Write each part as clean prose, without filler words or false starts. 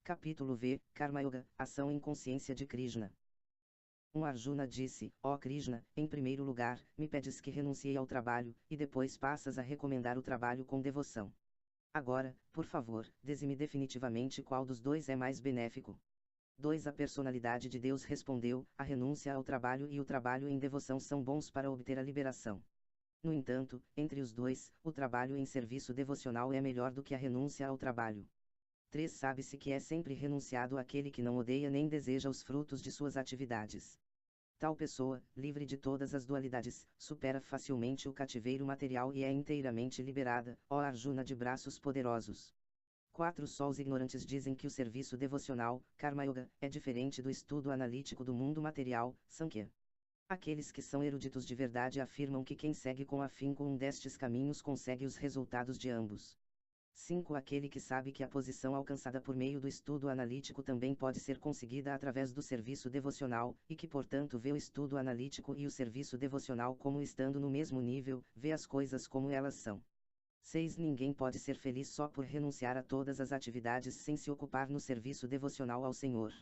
Capítulo V, Karma Yoga, Ação em Consciência de Krishna. Arjuna disse, ó Krishna, em primeiro lugar, me pedes que renuncie ao trabalho, e depois passas a recomendar o trabalho com devoção. Agora, por favor, dize-me definitivamente qual dos dois é mais benéfico. 2. A personalidade de Deus respondeu, a renúncia ao trabalho e o trabalho em devoção são bons para obter a liberação. No entanto, entre os dois, o trabalho em serviço devocional é melhor do que a renúncia ao trabalho. 3. Sabe-se que é sempre renunciado aquele que não odeia nem deseja os frutos de suas atividades. Tal pessoa, livre de todas as dualidades, supera facilmente o cativeiro material e é inteiramente liberada, ó Arjuna de braços poderosos. 4. Só os ignorantes dizem que o serviço devocional, Karma Yoga, é diferente do estudo analítico do mundo material, Sankhya. Aqueles que são eruditos de verdade afirmam que quem segue com afinco um destes caminhos consegue os resultados de ambos. 5. Aquele que sabe que a posição alcançada por meio do estudo analítico também pode ser conseguida através do serviço devocional, e que portanto vê o estudo analítico e o serviço devocional como estando no mesmo nível, vê as coisas como elas são. 6. Ninguém pode ser feliz só por renunciar a todas as atividades sem se ocupar no serviço devocional ao Senhor.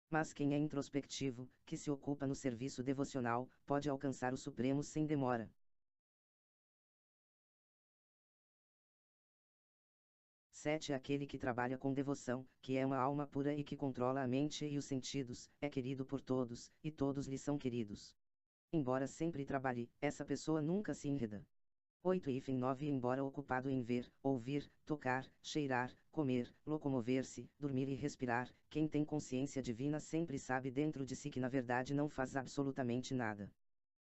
Mas quem é introspectivo, que se ocupa no serviço devocional, pode alcançar o Supremo sem demora. 7. Aquele que trabalha com devoção, que é uma alma pura e que controla a mente e os sentidos, é querido por todos, e todos lhe são queridos. Embora sempre trabalhe, essa pessoa nunca se enreda. 8. 9. Embora ocupado em ver, ouvir, tocar, cheirar, comer, locomover-se, dormir e respirar, quem tem consciência divina sempre sabe dentro de si que na verdade não faz absolutamente nada.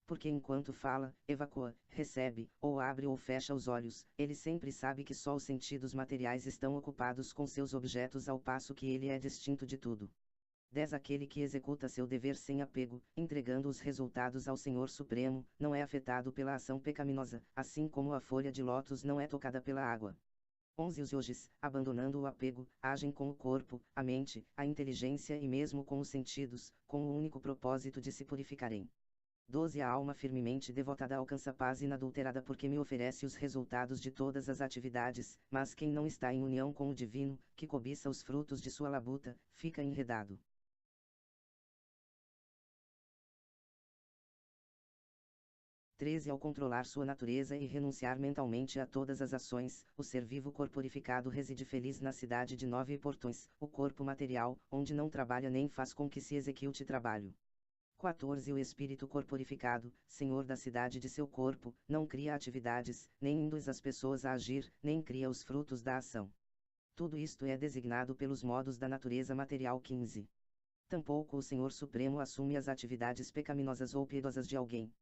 Porque enquanto fala, evacua, recebe, ou abre ou fecha os olhos, ele sempre sabe que só os sentidos materiais estão ocupados com seus objetos ao passo que ele é distinto de tudo. 10. Aquele que executa seu dever sem apego, entregando os resultados ao Senhor Supremo, não é afetado pela ação pecaminosa, assim como a folha de lótus não é tocada pela água. 11. Os yogis, abandonando o apego, agem com o corpo, a mente, a inteligência e mesmo com os sentidos, com o único propósito de se purificarem. 12. A alma firmemente devotada alcança paz inadulterada porque me oferece os resultados de todas as atividades, mas quem não está em união com o divino, que cobiça os frutos de sua labuta, fica enredado. 13. Ao controlar sua natureza e renunciar mentalmente a todas as ações, o ser vivo corporificado reside feliz na cidade de 9 portões, o corpo material, onde não trabalha nem faz com que se execute trabalho. 14. O espírito corporificado, senhor da cidade de seu corpo, não cria atividades, nem induz as pessoas a agir, nem cria os frutos da ação. Tudo isto é designado pelos modos da natureza material. 15. Tampouco o Senhor Supremo assume as atividades pecaminosas ou piedosas de alguém.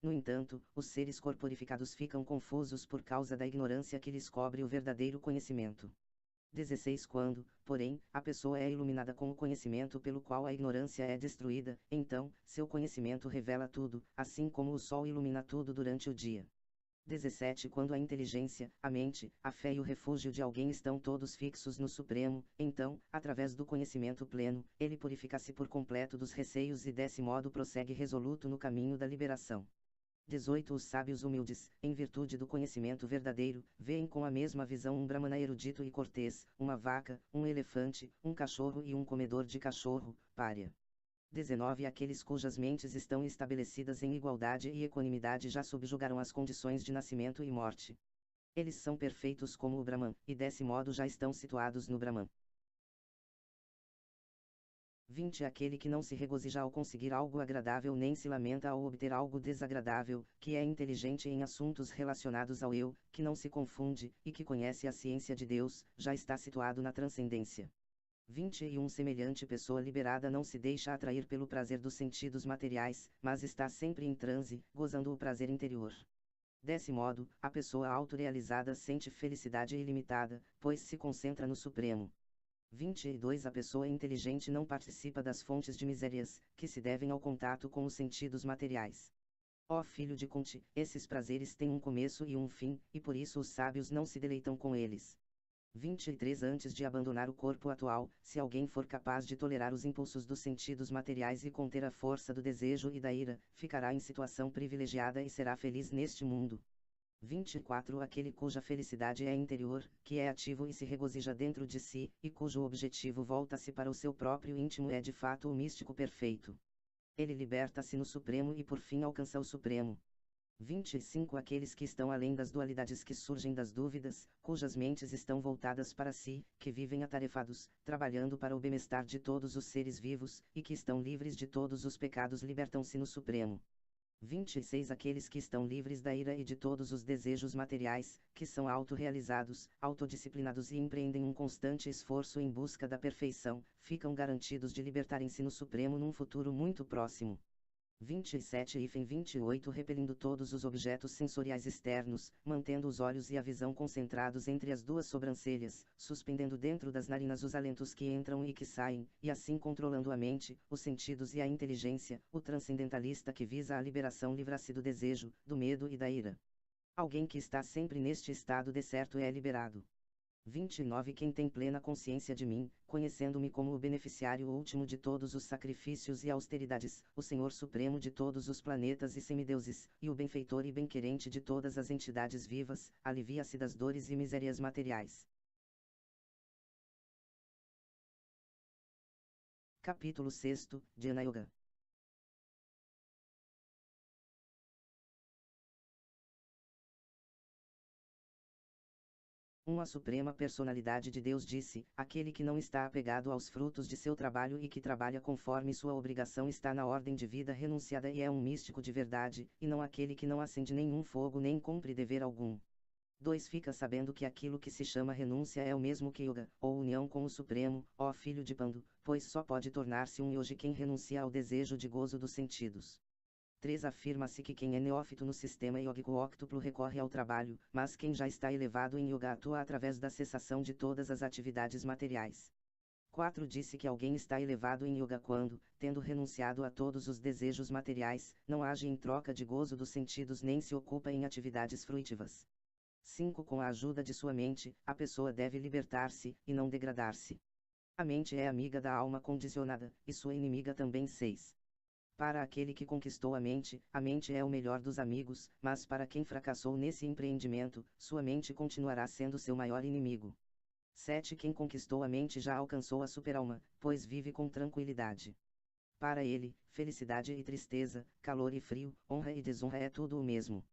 No entanto, os seres corporificados ficam confusos por causa da ignorância que lhes cobre o verdadeiro conhecimento. 16. Quando, porém, a pessoa é iluminada com o conhecimento pelo qual a ignorância é destruída, então, seu conhecimento revela tudo, assim como o sol ilumina tudo durante o dia. 17. Quando a inteligência, a mente, a fé e o refúgio de alguém estão todos fixos no Supremo, então, através do conhecimento pleno, ele purifica-se por completo dos receios e desse modo prossegue resoluto no caminho da liberação. 18. Os sábios humildes, em virtude do conhecimento verdadeiro, veem com a mesma visão um brahmana erudito e cortês, uma vaca, um elefante, um cachorro e um comedor de cachorro, pária. 19. Aqueles cujas mentes estão estabelecidas em igualdade e equanimidade já subjugaram as condições de nascimento e morte. Eles são perfeitos como o Brahman, e desse modo já estão situados no Brahman. 20. Aquele que não se regozija ao conseguir algo agradável nem se lamenta ao obter algo desagradável, que é inteligente em assuntos relacionados ao eu, que não se confunde, e que conhece a ciência de Deus, já está situado na transcendência. 21. Semelhante pessoa liberada não se deixa atrair pelo prazer dos sentidos materiais, mas está sempre em transe, gozando o prazer interior. Desse modo, a pessoa autorrealizada sente felicidade ilimitada, pois se concentra no Supremo. 22. A pessoa inteligente não participa das fontes de misérias, que se devem ao contato com os sentidos materiais. Ó filho de Kunti, esses prazeres têm um começo e um fim, e por isso os sábios não se deleitam com eles. 23. Antes de abandonar o corpo atual, se alguém for capaz de tolerar os impulsos dos sentidos materiais e conter a força do desejo e da ira, ficará em situação privilegiada e será feliz neste mundo. 24 Aquele cuja felicidade é interior, que é ativo e se regozija dentro de si, e cujo objetivo volta-se para o seu próprio íntimo é de fato o místico perfeito. Ele liberta-se no Supremo e por fim alcança o Supremo. 25 Aqueles que estão além das dualidades que surgem das dúvidas, cujas mentes estão voltadas para si, que vivem atarefados, trabalhando para o bem-estar de todos os seres vivos, e que estão livres de todos os pecados libertam-se no Supremo. 26 Aqueles que estão livres da ira e de todos os desejos materiais, que são autorrealizados, autodisciplinados e empreendem um constante esforço em busca da perfeição, ficam garantidos de libertarem-se no Supremo num futuro muito próximo. 27 e 28 Repelindo todos os objetos sensoriais externos, mantendo os olhos e a visão concentrados entre as duas sobrancelhas, suspendendo dentro das narinas os alentos que entram e que saem, e assim controlando a mente, os sentidos e a inteligência, o transcendentalista que visa a liberação livra-se do desejo, do medo e da ira. Alguém que está sempre neste estado de certo é liberado. 29 Quem tem plena consciência de mim, conhecendo-me como o beneficiário último de todos os sacrifícios e austeridades, o Senhor Supremo de todos os planetas e semideuses, e o benfeitor e bem-querente de todas as entidades vivas, alivia-se das dores e misérias materiais. Capítulo 6 Jnana Yoga. Uma suprema personalidade de Deus disse: aquele que não está apegado aos frutos de seu trabalho e que trabalha conforme sua obrigação está na ordem de vida renunciada e é um místico de verdade, e não aquele que não acende nenhum fogo nem cumpre dever algum. 2 Fica sabendo que aquilo que se chama renúncia é o mesmo que yoga, ou união com o Supremo, ó filho de Pandu, pois só pode tornar-se um yogi quem renuncia ao desejo de gozo dos sentidos. 3 Afirma-se que quem é neófito no sistema yógico óctuplo recorre ao trabalho, mas quem já está elevado em yoga atua através da cessação de todas as atividades materiais. 4 Disse que alguém está elevado em yoga quando, tendo renunciado a todos os desejos materiais, não age em troca de gozo dos sentidos nem se ocupa em atividades fruitivas. 5 Com a ajuda de sua mente, a pessoa deve libertar-se, e não degradar-se. A mente é amiga da alma condicionada, e sua inimiga também. 6 Para aquele que conquistou a mente é o melhor dos amigos, mas para quem fracassou nesse empreendimento, sua mente continuará sendo seu maior inimigo. 7 Quem conquistou a mente já alcançou a superalma, pois vive com tranquilidade. Para ele, felicidade e tristeza, calor e frio, honra e desonra é tudo o mesmo.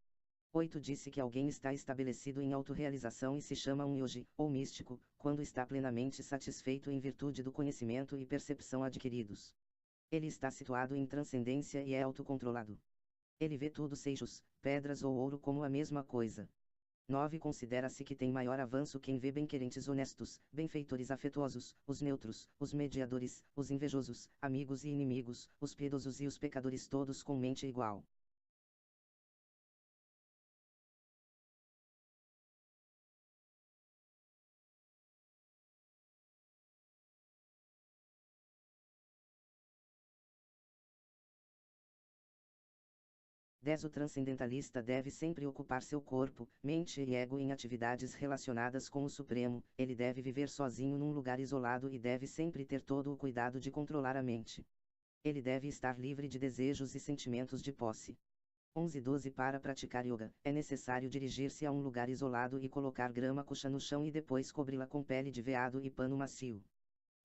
8 Disse que alguém está estabelecido em autorrealização e se chama um yogi, ou místico, quando está plenamente satisfeito em virtude do conhecimento e percepção adquiridos. Ele está situado em transcendência e é autocontrolado. Ele vê tudo seixos, pedras ou ouro como a mesma coisa. 9 Considera-se que tem maior avanço quem vê bem-querentes honestos, benfeitores afetuosos, os neutros, os mediadores, os invejosos, amigos e inimigos, os piedosos e os pecadores todos com mente igual. O transcendentalista deve sempre ocupar seu corpo, mente e ego em atividades relacionadas com o Supremo, ele deve viver sozinho num lugar isolado e deve sempre ter todo o cuidado de controlar a mente. Ele deve estar livre de desejos e sentimentos de posse. 11-12 Para praticar yoga, é necessário dirigir-se a um lugar isolado e colocar grama coxa no chão e depois cobri-la com pele de veado e pano macio.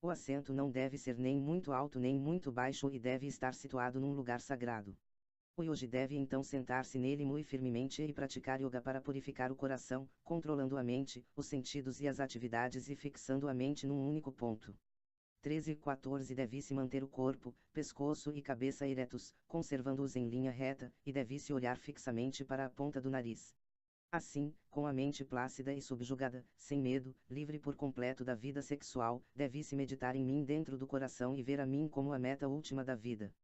O assento não deve ser nem muito alto nem muito baixo e deve estar situado num lugar sagrado. O yogi deve então sentar-se nele muito firmemente e praticar yoga para purificar o coração, controlando a mente, os sentidos e as atividades e fixando a mente num único ponto. 13 e 14 Deve-se manter o corpo, pescoço e cabeça eretos, conservando-os em linha reta, e deve-se olhar fixamente para a ponta do nariz. Assim, com a mente plácida e subjugada, sem medo, livre por completo da vida sexual, deve-se meditar em mim dentro do coração e ver a mim como a meta última da vida.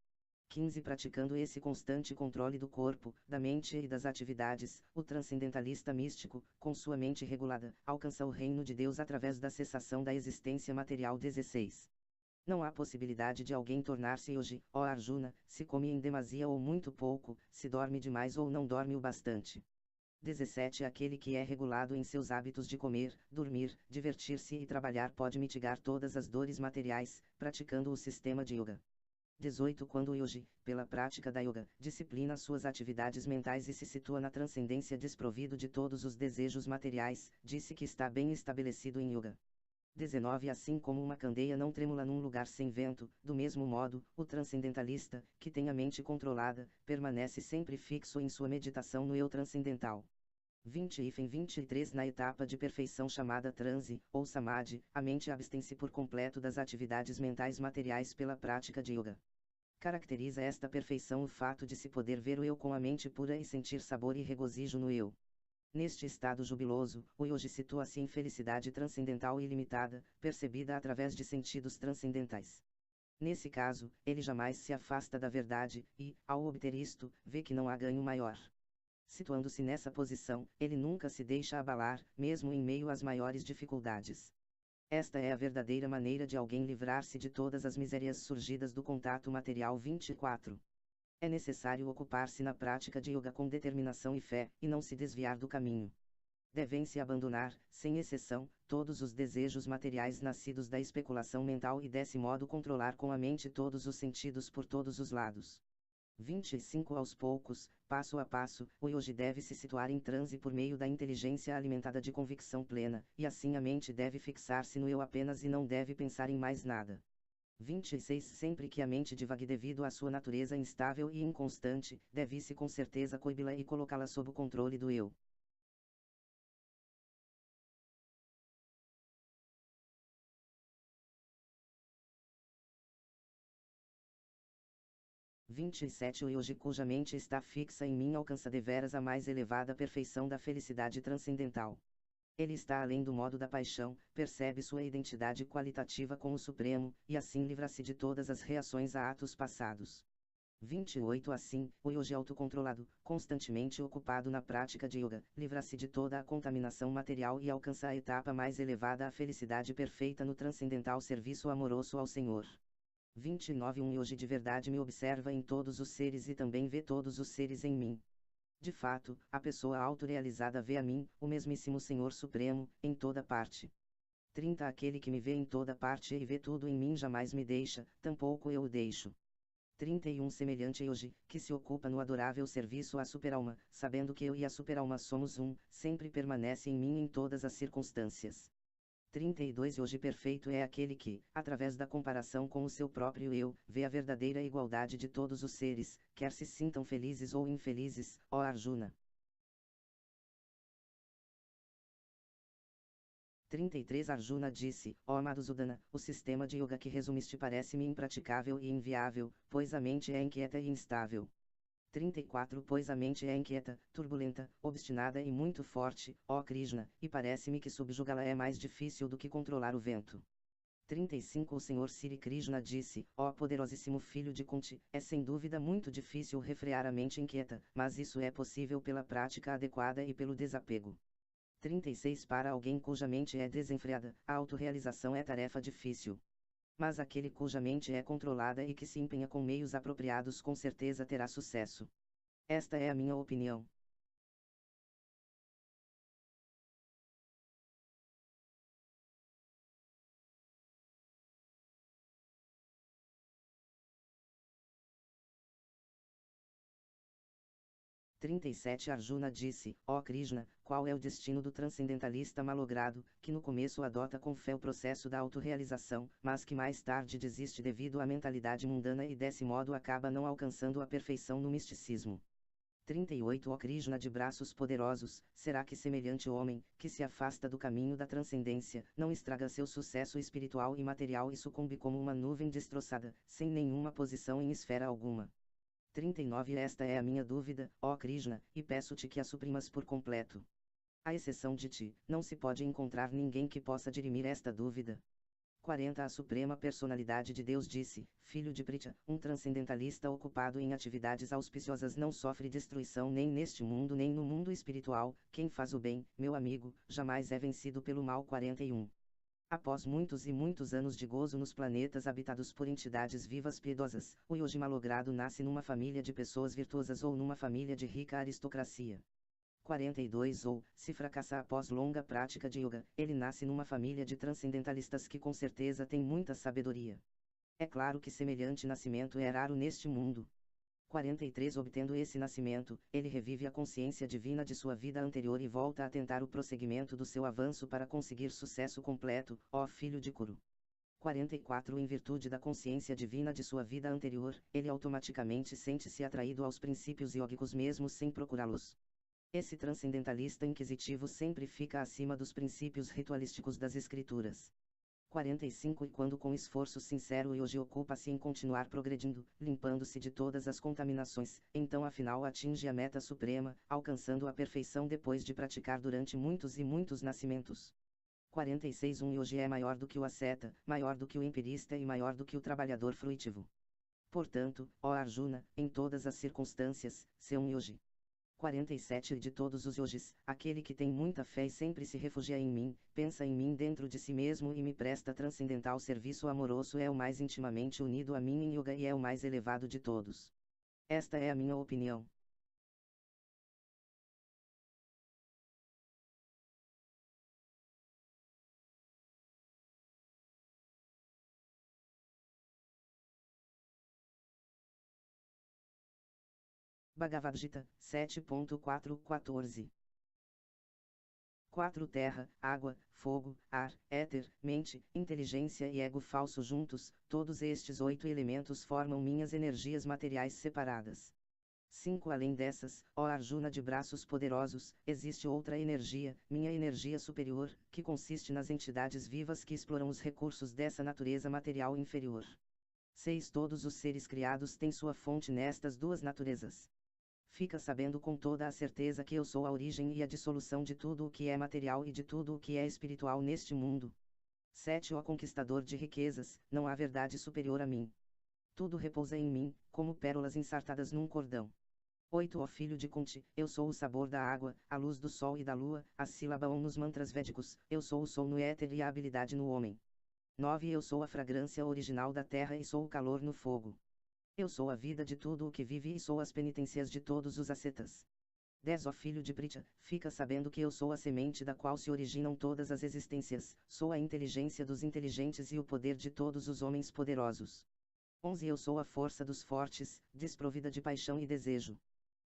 15 Praticando esse constante controle do corpo, da mente e das atividades, o transcendentalista místico, com sua mente regulada, alcança o reino de Deus através da cessação da existência material. 16 Não há possibilidade de alguém tornar-se yogi, ó Arjuna, se come em demasia ou muito pouco, se dorme demais ou não dorme o bastante. 17 Aquele que é regulado em seus hábitos de comer, dormir, divertir-se e trabalhar pode mitigar todas as dores materiais, praticando o sistema de yoga. 18 Quando o yogi, pela prática da yoga, disciplina suas atividades mentais e se situa na transcendência desprovido de todos os desejos materiais, disse que está bem estabelecido em yoga. 19 Assim como uma candeia não tremula num lugar sem vento, do mesmo modo, o transcendentalista, que tem a mente controlada, permanece sempre fixo em sua meditação no eu transcendental. 20-23 Na etapa de perfeição chamada transe, ou samadhi, a mente abstém-se por completo das atividades mentais materiais pela prática de yoga. Caracteriza esta perfeição o fato de se poder ver o eu com a mente pura e sentir sabor e regozijo no eu. Neste estado jubiloso, o yogi situa-se em felicidade transcendental e ilimitada, percebida através de sentidos transcendentais. Nesse caso, ele jamais se afasta da verdade, e, ao obter isto, vê que não há ganho maior. Situando-se nessa posição, ele nunca se deixa abalar, mesmo em meio às maiores dificuldades. Esta é a verdadeira maneira de alguém livrar-se de todas as misérias surgidas do contato material. 24. É necessário ocupar-se na prática de yoga com determinação e fé, e não se desviar do caminho. Devem-se abandonar, sem exceção, todos os desejos materiais nascidos da especulação mental e desse modo controlar com a mente todos os sentidos por todos os lados. 25 Aos poucos, passo a passo, o yogi deve se situar em transe por meio da inteligência alimentada de convicção plena, e assim a mente deve fixar-se no eu apenas e não deve pensar em mais nada. 26 Sempre que a mente divague devido à sua natureza instável e inconstante, deve-se com certeza coibi-la e colocá-la sob o controle do eu. 27 O yogi cuja mente está fixa em mim alcança deveras a mais elevada perfeição da felicidade transcendental. Ele está além do modo da paixão, percebe sua identidade qualitativa com o Supremo, e assim livra-se de todas as reações a atos passados. 28 Assim, o yogi autocontrolado, constantemente ocupado na prática de yoga, livra-se de toda a contaminação material e alcança a etapa mais elevada, a felicidade perfeita no transcendental serviço amoroso ao Senhor. 29 Um yogi de verdade me observa em todos os seres e também vê todos os seres em mim. De fato, a pessoa autorrealizada vê a mim, o mesmíssimo Senhor Supremo, em toda parte. 30 Aquele que me vê em toda parte e vê tudo em mim jamais me deixa, tampouco eu o deixo. 31 Semelhante a yogi, que se ocupa no adorável serviço à superalma, sabendo que eu e a superalma somos um, sempre permanece em mim em todas as circunstâncias. 32 Yogi perfeito é aquele que, através da comparação com o seu próprio eu, vê a verdadeira igualdade de todos os seres, quer se sintam felizes ou infelizes, ó Arjuna. 33 Arjuna disse, ó Madhusudana, o sistema de yoga que resumiste parece-me impraticável e inviável, pois a mente é inquieta e instável. 34 Pois a mente é inquieta, turbulenta, obstinada e muito forte, ó Krishna, e parece-me que subjugá-la é mais difícil do que controlar o vento. 35 O Senhor Sri Krishna disse, ó poderosíssimo filho de Kunti, é sem dúvida muito difícil refrear a mente inquieta, mas isso é possível pela prática adequada e pelo desapego. 36 Para alguém cuja mente é desenfreada, a autorrealização é tarefa difícil. Mas aquele cuja mente é controlada e que se empenha com meios apropriados com certeza terá sucesso. Esta é a minha opinião. (37) Arjuna disse, ó Krishna, qual é o destino do transcendentalista malogrado, que no começo adota com fé o processo da autorrealização, mas que mais tarde desiste devido à mentalidade mundana e desse modo acaba não alcançando a perfeição no misticismo. 38 Ó Krishna de braços poderosos, será que semelhante homem, que se afasta do caminho da transcendência, não estraga seu sucesso espiritual e material e sucumbe como uma nuvem destroçada, sem nenhuma posição em esfera alguma? 39 Esta é a minha dúvida, ó Krishna, e peço-te que a suprimas por completo. À exceção de ti, não se pode encontrar ninguém que possa dirimir esta dúvida. 40 A Suprema Personalidade de Deus disse, filho de Pritya, um transcendentalista ocupado em atividades auspiciosas não sofre destruição nem neste mundo nem no mundo espiritual, quem faz o bem, meu amigo, jamais é vencido pelo mal. 41 Após muitos e muitos anos de gozo nos planetas habitados por entidades vivas piedosas, o yogi malogrado nasce numa família de pessoas virtuosas ou numa família de rica aristocracia. 42 Ou, se fracassa após longa prática de yoga, ele nasce numa família de transcendentalistas que com certeza tem muita sabedoria. É claro que semelhante nascimento é raro neste mundo. 43 Obtendo esse nascimento, ele revive a consciência divina de sua vida anterior e volta a tentar o prosseguimento do seu avanço para conseguir sucesso completo, ó filho de Kuru. 44 Em virtude da consciência divina de sua vida anterior, ele automaticamente sente-se atraído aos princípios iógicos mesmo sem procurá-los. Esse transcendentalista inquisitivo sempre fica acima dos princípios ritualísticos das escrituras. 45 E quando com esforço sincero o yogi ocupa-se em continuar progredindo, limpando-se de todas as contaminações, então afinal atinge a meta suprema, alcançando a perfeição depois de praticar durante muitos e muitos nascimentos. 46 Um yogi é maior do que o asceta, maior do que o empirista e maior do que o trabalhador fruitivo. Portanto, ó Arjuna, em todas as circunstâncias, sê um yogi. 47 De todos os yogis, aquele que tem muita fé e sempre se refugia em mim, pensa em mim dentro de si mesmo e me presta transcendental serviço amoroso é o mais intimamente unido a mim em yoga e é o mais elevado de todos. Esta é a minha opinião. Bhagavad Gita 7.4.14 4 Terra, água, fogo, ar, éter, mente, inteligência e ego falso juntos, todos estes 8 elementos formam minhas energias materiais separadas. 5 Além dessas, ó Arjuna de braços poderosos, existe outra energia, minha energia superior, que consiste nas entidades vivas que exploram os recursos dessa natureza material inferior. 6 Todos os seres criados têm sua fonte nestas duas naturezas. Fica sabendo com toda a certeza que eu sou a origem e a dissolução de tudo o que é material e de tudo o que é espiritual neste mundo. 7 Ó conquistador de riquezas, não há verdade superior a mim. Tudo repousa em mim, como pérolas ensartadas num cordão. 8 Ó filho de Kunti, eu sou o sabor da água, a luz do sol e da lua, a sílaba Om nos mantras védicos, eu sou o sol no éter e a habilidade no homem. 9 Eu sou a fragrância original da terra e sou o calor no fogo. Eu sou a vida de tudo o que vive e sou as penitências de todos os ascetas. 10 Ó filho de Pritha, fica sabendo que eu sou a semente da qual se originam todas as existências, sou a inteligência dos inteligentes e o poder de todos os homens poderosos. 11 Eu sou a força dos fortes, desprovida de paixão e desejo.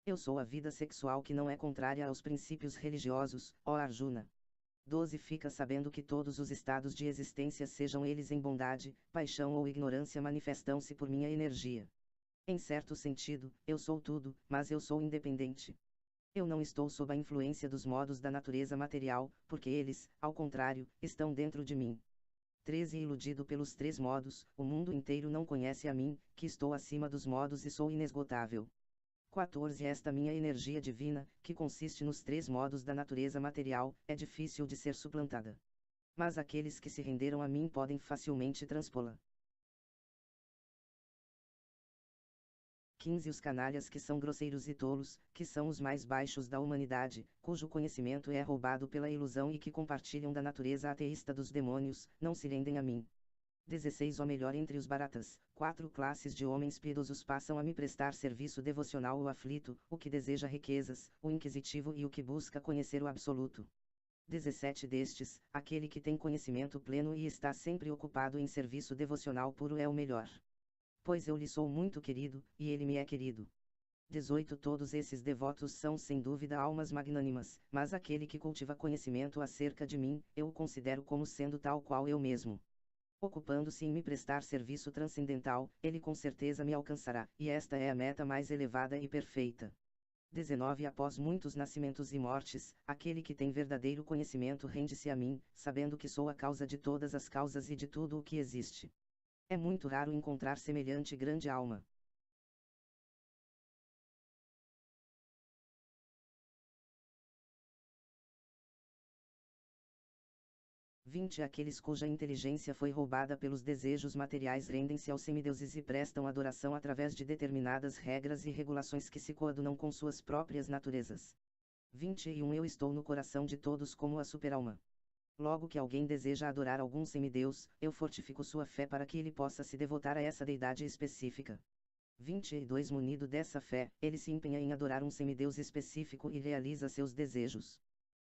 Eu sou a vida sexual que não é contrária aos princípios religiosos, ó Arjuna. 12 Fica sabendo que todos os estados de existência, sejam eles em bondade, paixão ou ignorância, manifestam-se por minha energia. Em certo sentido, eu sou tudo, mas eu sou independente. Eu não estou sob a influência dos modos da natureza material, porque eles, ao contrário, estão dentro de mim. 13 Iludido pelos três modos, o mundo inteiro não conhece a mim, que estou acima dos modos e sou inesgotável. 14 Esta minha energia divina, que consiste nos três modos da natureza material, é difícil de ser suplantada. Mas aqueles que se renderam a mim podem facilmente transpô-la. 15 Os canalhas que são grosseiros e tolos, que são os mais baixos da humanidade, cujo conhecimento é roubado pela ilusão e que compartilham da natureza ateísta dos demônios, não se rendem a mim. 16 Ou melhor, entre os baratas, 4 classes de homens piedosos passam a me prestar serviço devocional: o aflito, o que deseja riquezas, o inquisitivo e o que busca conhecer o absoluto. 17 Destes, aquele que tem conhecimento pleno e está sempre ocupado em serviço devocional puro é o melhor. Pois eu lhe sou muito querido, e ele me é querido. 18 Todos esses devotos são sem dúvida almas magnânimas, mas aquele que cultiva conhecimento acerca de mim, eu o considero como sendo tal qual eu mesmo. Ocupando-se em me prestar serviço transcendental, ele com certeza me alcançará, e esta é a meta mais elevada e perfeita. 19 Após muitos nascimentos e mortes, aquele que tem verdadeiro conhecimento rende-se a mim, sabendo que sou a causa de todas as causas e de tudo o que existe. É muito raro encontrar semelhante grande alma. 20 Aqueles cuja inteligência foi roubada pelos desejos materiais rendem-se aos semideuses e prestam adoração através de determinadas regras e regulações que se coadunam com suas próprias naturezas. 21 Eu estou no coração de todos como a superalma. Logo que alguém deseja adorar algum semideus, eu fortifico sua fé para que ele possa se devotar a essa deidade específica. 22 Munido dessa fé, ele se empenha em adorar um semideus específico e realiza seus desejos.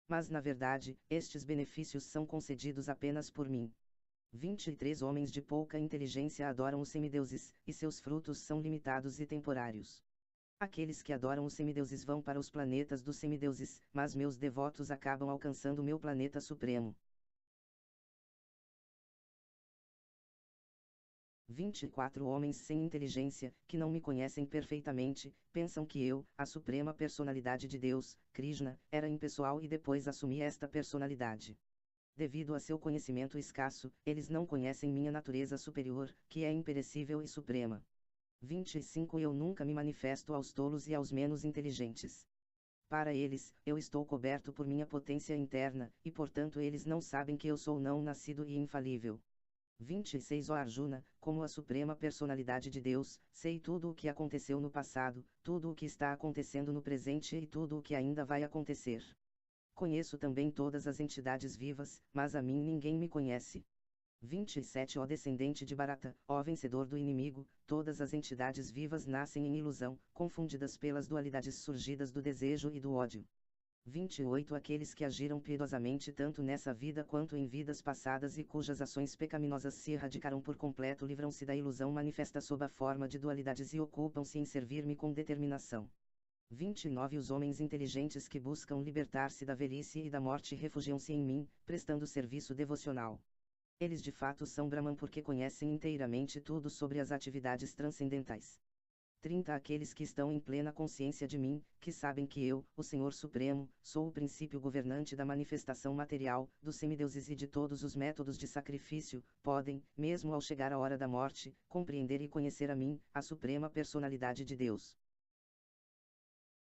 Mas na verdade, estes benefícios são concedidos apenas por mim. 23 homens de pouca inteligência adoram os semideuses, e seus frutos são limitados e temporários. Aqueles que adoram os semideuses vão para os planetas dos semideuses, mas meus devotos acabam alcançando o meu planeta supremo. 24 homens sem inteligência, que não me conhecem perfeitamente, pensam que eu, a suprema personalidade de Deus, Krishna, era impessoal e depois assumi esta personalidade. Devido a seu conhecimento escasso, eles não conhecem minha natureza superior, que é imperecível e suprema. 25 Eu nunca me manifesto aos tolos e aos menos inteligentes. Para eles, eu estou coberto por minha potência interna, e portanto eles não sabem que eu sou não nascido e infalível. 26 Ó Arjuna, como a suprema personalidade de Deus, sei tudo o que aconteceu no passado, tudo o que está acontecendo no presente e tudo o que ainda vai acontecer. Conheço também todas as entidades vivas, mas a mim ninguém me conhece. 27 Ó descendente de Bharata, ó vencedor do inimigo, todas as entidades vivas nascem em ilusão, confundidas pelas dualidades surgidas do desejo e do ódio. 28 Aqueles que agiram piedosamente tanto nessa vida quanto em vidas passadas e cujas ações pecaminosas se erradicaram por completo livram-se da ilusão manifesta sob a forma de dualidades e ocupam-se em servir-me com determinação. 29 Os homens inteligentes que buscam libertar-se da velhice e da morte refugiam-se em mim, prestando serviço devocional. Eles de fato são Brahman porque conhecem inteiramente tudo sobre as atividades transcendentais. 30 Aqueles que estão em plena consciência de mim, que sabem que eu, o Senhor Supremo, sou o princípio governante da manifestação material, dos semideuses e de todos os métodos de sacrifício, podem, mesmo ao chegar a hora da morte, compreender e conhecer a mim, a suprema personalidade de Deus.